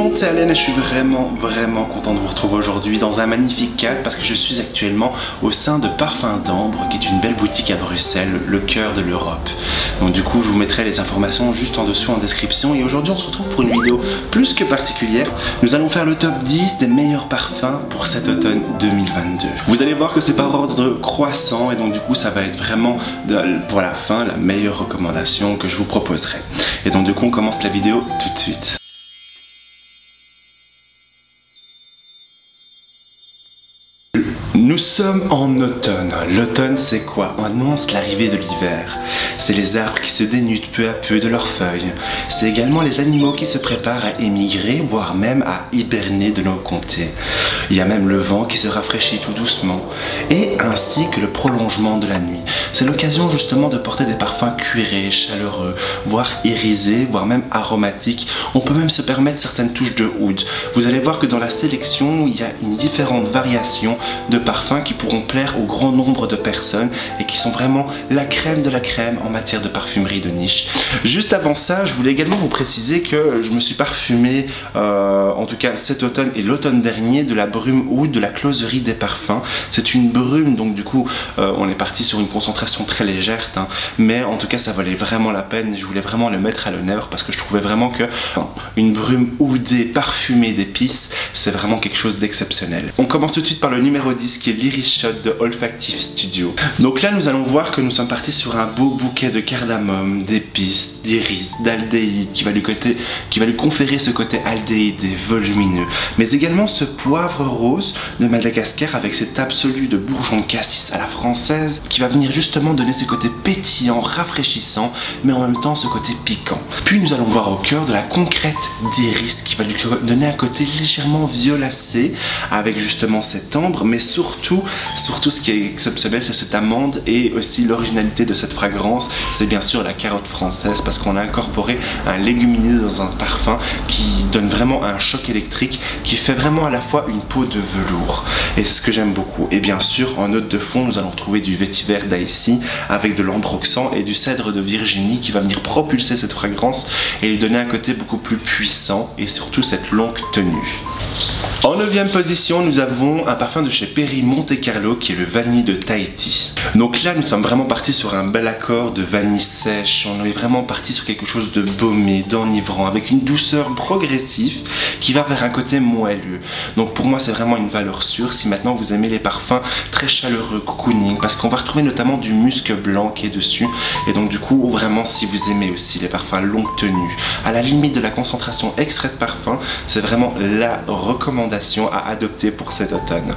monde, c'est Alain et je suis vraiment content de vous retrouver aujourd'hui dans un magnifique cadre parce que je suis actuellement au sein de Parfums d'Ambre, qui est une belle boutique à Bruxelles, le cœur de l'Europe. Donc du coup, je vous mettrai les informations juste en dessous en description. Et aujourd'hui, on se retrouve pour une vidéo plus que particulière. Nous allons faire le top 10 des meilleurs parfums pour cet automne 2022. Vous allez voir que c'est par ordre croissant et donc du coup, ça va être vraiment pour la fin la meilleure recommandation que je vous proposerai. Et donc du coup, on commence la vidéo tout de suite. Nous sommes en automne. L'automne, c'est quoi? On annonce l'arrivée de l'hiver. C'est les arbres qui se dénudent peu à peu de leurs feuilles. C'est également les animaux qui se préparent à émigrer, voire même à hiberner de nos comtés. Il y a même le vent qui se rafraîchit tout doucement, et ainsi que le prolongement de la nuit. C'est l'occasion justement de porter des parfums cuirés, chaleureux, voire irisés, voire même aromatiques. On peut même se permettre certaines touches de oud. Vous allez voir que dans la sélection, il y a une différente variation de parfums qui pourront plaire au grand nombre de personnes et qui sont vraiment la crème de la crème en matière de parfumerie de niche. Juste avant ça, je voulais également vous préciser que je me suis parfumé, en tout cas cet automne et l'automne dernier, de la brume oud de la closerie des parfums. C'est une brume, donc du coup on est parti sur une concentration très légère, hein, mais en tout cas ça valait vraiment la peine. Je voulais vraiment le mettre à l'honneur parce que je trouvais vraiment que une brume oudée parfumée d'épices, c'est vraiment quelque chose d'exceptionnel. On commence tout de suite par le numéro 10 qui est l'Iris Shot de Olfactive Studio. Donc là nous allons voir que nous sommes partis sur un beau bouquet de cardamome, d'épices, d'iris, d'aldéhyde qui va lui conférer ce côté aldéhyde et volumineux. Mais également ce poivre rose de Madagascar avec cet absolu de bourgeon de cassis à la française qui va venir justement donner ce côté pétillant, rafraîchissant, mais en même temps ce côté piquant. Puis nous allons voir au cœur de la concrète d'iris qui va lui donner un côté légèrement violacé avec justement cette ambre, mais surtout ce qui est exceptionnel, c'est cette amande et aussi l'originalité de cette fragrance, c'est bien sûr la carotte française parce qu'on a incorporé un légumineux dans un parfum qui donne vraiment un choc électrique qui fait vraiment à la fois une peau de velours et c'est ce que j'aime beaucoup. Et bien sûr en note de fond nous allons trouver du vétiver d'Aïssi avec de l'ambroxan et du cèdre de Virginie qui va venir propulser cette fragrance et lui donner un côté beaucoup plus puissant et surtout cette longue tenue. En 9e position, nous avons un parfum de chez Perry Monte Carlo qui est le vanille de Tahiti. Donc là, nous sommes vraiment partis sur un bel accord de vanille sèche. On est vraiment parti sur quelque chose de baumé, d'enivrant, avec une douceur progressive qui va vers un côté moelleux. Donc pour moi, c'est vraiment une valeur sûre si maintenant vous aimez les parfums très chaleureux, cocooning, parce qu'on va retrouver notamment du musc blanc qui est dessus. Et donc du coup, vraiment, si vous aimez aussi les parfums longue tenue, à la limite de la concentration extrait de parfum, c'est vraiment la recommandation à adopter pour cet automne.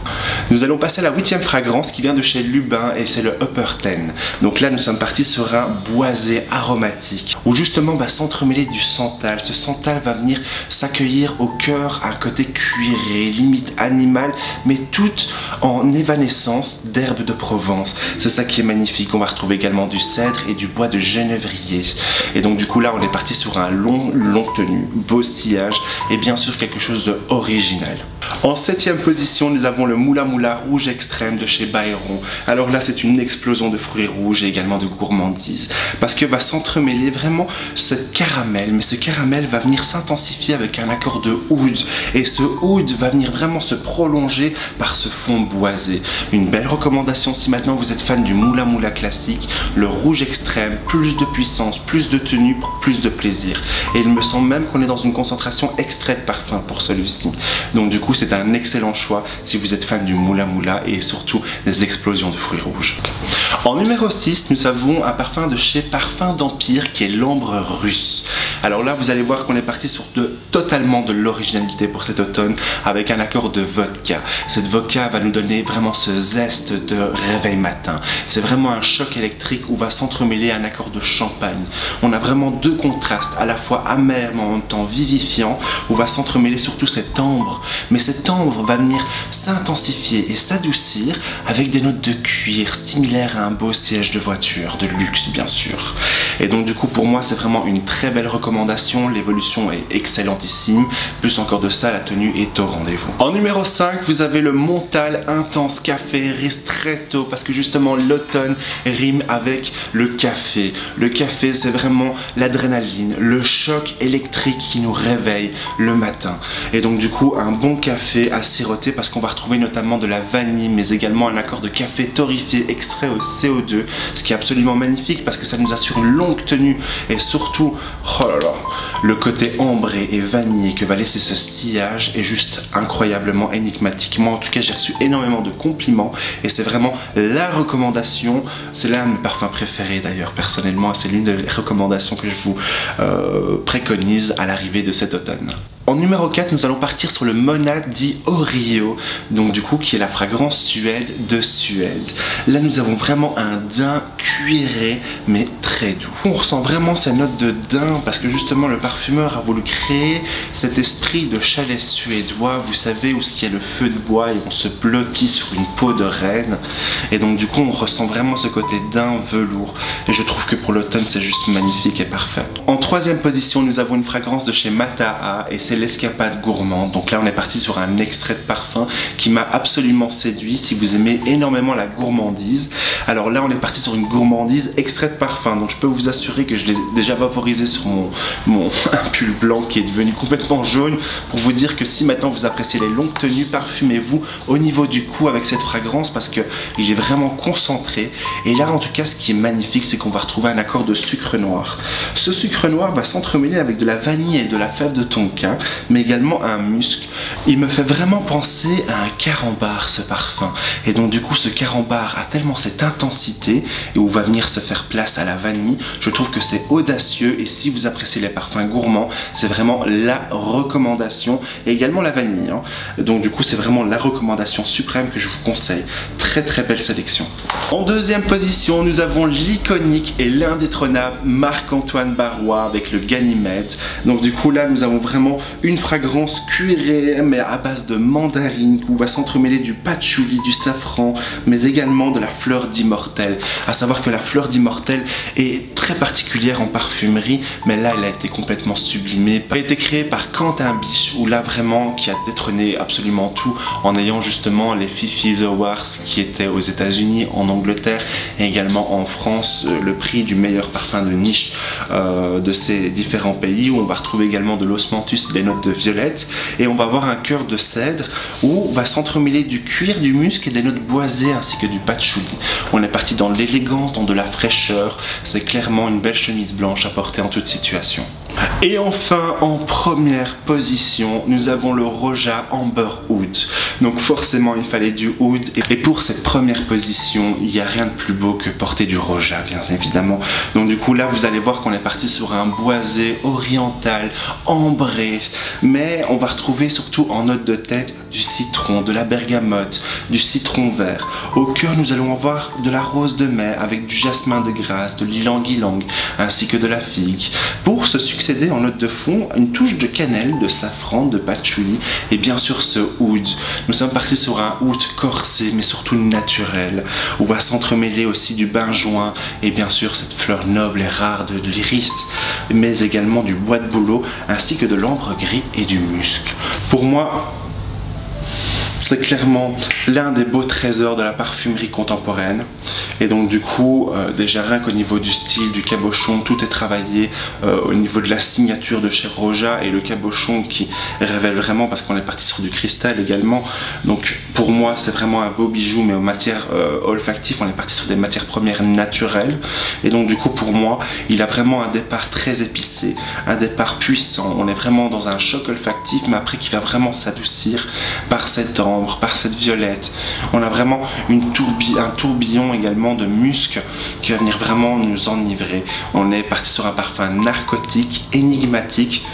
Nous allons passer à la 8e fragrance qui vient de chez Lubin et c'est le Upper Ten. Donc là nous sommes partis sur un boisé aromatique où justement va s'entremêler du santal. Ce santal va venir s'accueillir au cœur un côté cuiré, limite animal, mais tout en évanescence d'herbes de Provence. C'est ça qui est magnifique. On va retrouver également du cèdre et du bois de genévrier. Et donc du coup là on est parti sur un long tenue, beau sillage et bien sûr quelque chose de original. En 7e position, nous avons le Moula Moula rouge extrême de chez Byron. Alors là, c'est une explosion de fruits rouges et également de gourmandise. Parce que va s'entremêler vraiment ce caramel. Mais ce caramel va venir s'intensifier avec un accord de oud. Et ce oud va venir vraiment se prolonger par ce fond boisé. Une belle recommandation si maintenant vous êtes fan du Moula Moula classique. Le rouge extrême, plus de puissance, plus de tenue pour plus de plaisir. Et il me semble même qu'on est dans une concentration extraite de parfum pour celui-ci. Donc du coup, c'est un excellent choix si vous êtes fan du Moula Moula et surtout des explosions de fruits rouges. En numéro 6, nous avons un parfum de chez Parfums d'Empire qui est l'ambre russe. Alors là, vous allez voir qu'on est parti sur totalement de l'originalité pour cet automne avec un accord de vodka. Cette vodka va nous donner vraiment ce zeste de réveil matin. C'est vraiment un choc électrique où va s'entremêler un accord de champagne. On a vraiment deux contrastes, à la fois amer mais en même temps vivifiant, où va s'entremêler surtout cette ambre. Mais cette ambre va venir s'intensifier et s'adoucir avec des notes de cuir similaires à un beau siège de voiture, de luxe bien sûr. Et donc du coup pour moi c'est vraiment une très belle recommandation, l'évolution est excellentissime, plus encore de ça la tenue est au rendez-vous. En numéro 5 vous avez le Montal Intense Café Ristretto, parce que justement l'automne rime avec le café. Le café c'est vraiment l'adrénaline, le choc électrique qui nous réveille le matin. Et donc du coup un bon café à siroter, parce qu'on va retrouver notamment de la vanille mais également un accord de café torréfié extrait au CO2, ce qui est absolument magnifique parce que ça nous assure une longue tenue et surtout, oh là là, le côté ambré et vanillé que va laisser ce sillage est juste incroyablement énigmatique. Moi en tout cas j'ai reçu énormément de compliments et c'est vraiment la recommandation, c'est l'un de mes parfums préférés d'ailleurs personnellement, c'est l'une des recommandations que je vous préconise à l'arrivée de cet automne. En numéro 4, nous allons partir sur le Mona di Orio, donc du coup qui est la fragrance Suède de Suède. Là nous avons vraiment un daim cuiré mais très doux. On ressent vraiment ces notes de daim parce que justement le parfumeur a voulu créer cet esprit de chalet suédois, vous savez, où il y a le feu de bois et on se blottit sur une peau de renne. Et donc du coup on ressent vraiment ce côté daim velours. Et je trouve que pour l'automne c'est juste magnifique et parfait. En troisième position nous avons une fragrance de chez Mataha et c'est l'Escapade Gourmande. Donc là on est parti sur un extrait de parfum qui m'a absolument séduit si vous aimez énormément la gourmandise. Alors là on est parti sur une gourmandise extrait de parfum, donc je peux vous assurer que je l'ai déjà vaporisé sur mon un pull blanc qui est devenu complètement jaune, pour vous dire que si maintenant vous appréciez les longues tenues, parfumez-vous au niveau du cou avec cette fragrance parce que il est vraiment concentré. Et là en tout cas ce qui est magnifique c'est qu'on va retrouver un accord de sucre noir. Ce sucre noir va s'entremêler avec de la vanille et de la fève de tonka, mais également un musc. Il me fait vraiment penser à un carambar ce parfum, et donc du coup ce carambar a tellement cette intensité et où va venir se faire place à la vanille. Je trouve que c'est audacieux et si vous appréciez les parfums gourmands c'est vraiment la recommandation, et également la vanille hein. Donc du coup c'est vraiment la recommandation suprême que je vous conseille. Très très belle sélection. En deuxième position nous avons l'iconique et l'indétrônable Marc-Antoine Barrois avec le Ganymède. Donc du coup là nous avons vraiment une fragrance cuirée mais à base de mandarine où va s'entremêler du patchouli, du safran, mais également de la fleur d'immortel. À savoir que la fleur d'immortel est très particulière en parfumerie, mais là elle a été complètement sublimée. Elle a été créée par Quentin Biche, où là vraiment qui a détrôné absolument tout en ayant justement les Fifi's Awards qui étaient aux États-Unis, en Angleterre et également en France, le prix du meilleur parfum de niche de ces différents pays, où on va retrouver également de l'osmanthus, des notes de violette, et on va avoir un cœur de cèdre où va s'entremêler du cuir, du musc et des notes boisées ainsi que du patchouli. On est parti dans l'élégance, dans de la fraîcheur, c'est clairement une belle chemise blanche à porter en toute situation. Et enfin, en première position, nous avons le Roja Amber Oud. Donc forcément, il fallait du oud. Et pour cette première position, il n'y a rien de plus beau que porter du Roja, bien évidemment. Donc du coup, là, vous allez voir qu'on est parti sur un boisé oriental, ambré. Mais on va retrouver surtout en note de tête du citron, de la bergamote, du citron vert. Au cœur, nous allons avoir de la rose de mai avec du jasmin de Grasse, de l'ylang-ylang, ainsi que de la figue. Pour ce succès en note de fond, une touche de cannelle, de safran, de patchouli et bien sûr ce oud. Nous sommes partis sur un oud corsé mais surtout naturel, où va s'entremêler aussi du benjoin et bien sûr cette fleur noble et rare de l'iris, mais également du bois de bouleau ainsi que de l'ambre gris et du musc. Pour moi, c'est clairement l'un des beaux trésors de la parfumerie contemporaine. Et donc du coup, déjà rien qu'au niveau du style, du cabochon, tout est travaillé au niveau de la signature de chez Roja et le cabochon qui révèle vraiment, parce qu'on est parti sur du cristal également. Donc pour moi, c'est vraiment un beau bijou, mais aux matières olfactives, on est parti sur des matières premières naturelles. Et donc du coup, pour moi, il a vraiment un départ très épicé, un départ puissant. On est vraiment dans un choc olfactif, mais après qui va vraiment s'adoucir par cette ambre, par cette violette. On a vraiment un tourbillon également de musc qui va venir vraiment nous enivrer. On est parti sur un parfum narcotique, énigmatique.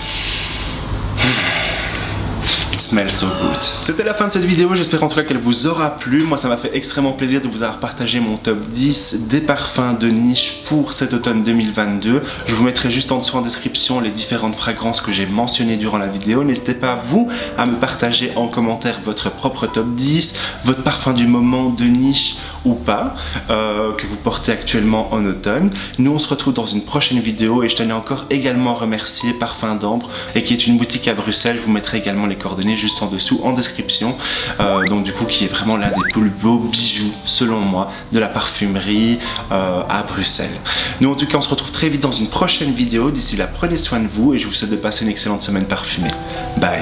It's Smells so good. C'était la fin de cette vidéo, j'espère en tout cas qu'elle vous aura plu. Moi ça m'a fait extrêmement plaisir de vous avoir partagé mon top 10 des parfums de niche pour cet automne 2022. Je vous mettrai juste en dessous en description les différentes fragrances que j'ai mentionnées durant la vidéo. N'hésitez pas vous à me partager en commentaire votre propre top 10, votre parfum du moment de niche ou pas, que vous portez actuellement en automne. Nous on se retrouve dans une prochaine vidéo et je tenais encore également à remercier Parfum d'Ambre et qui est une boutique à Bruxelles. Je vous mettrai également les coordonnées juste en dessous en description. Donc du coup qui est vraiment l'un des plus beaux bijoux selon moi de la parfumerie à Bruxelles. Nous en tout cas on se retrouve très vite dans une prochaine vidéo. D'ici là prenez soin de vous et je vous souhaite de passer une excellente semaine parfumée. Bye.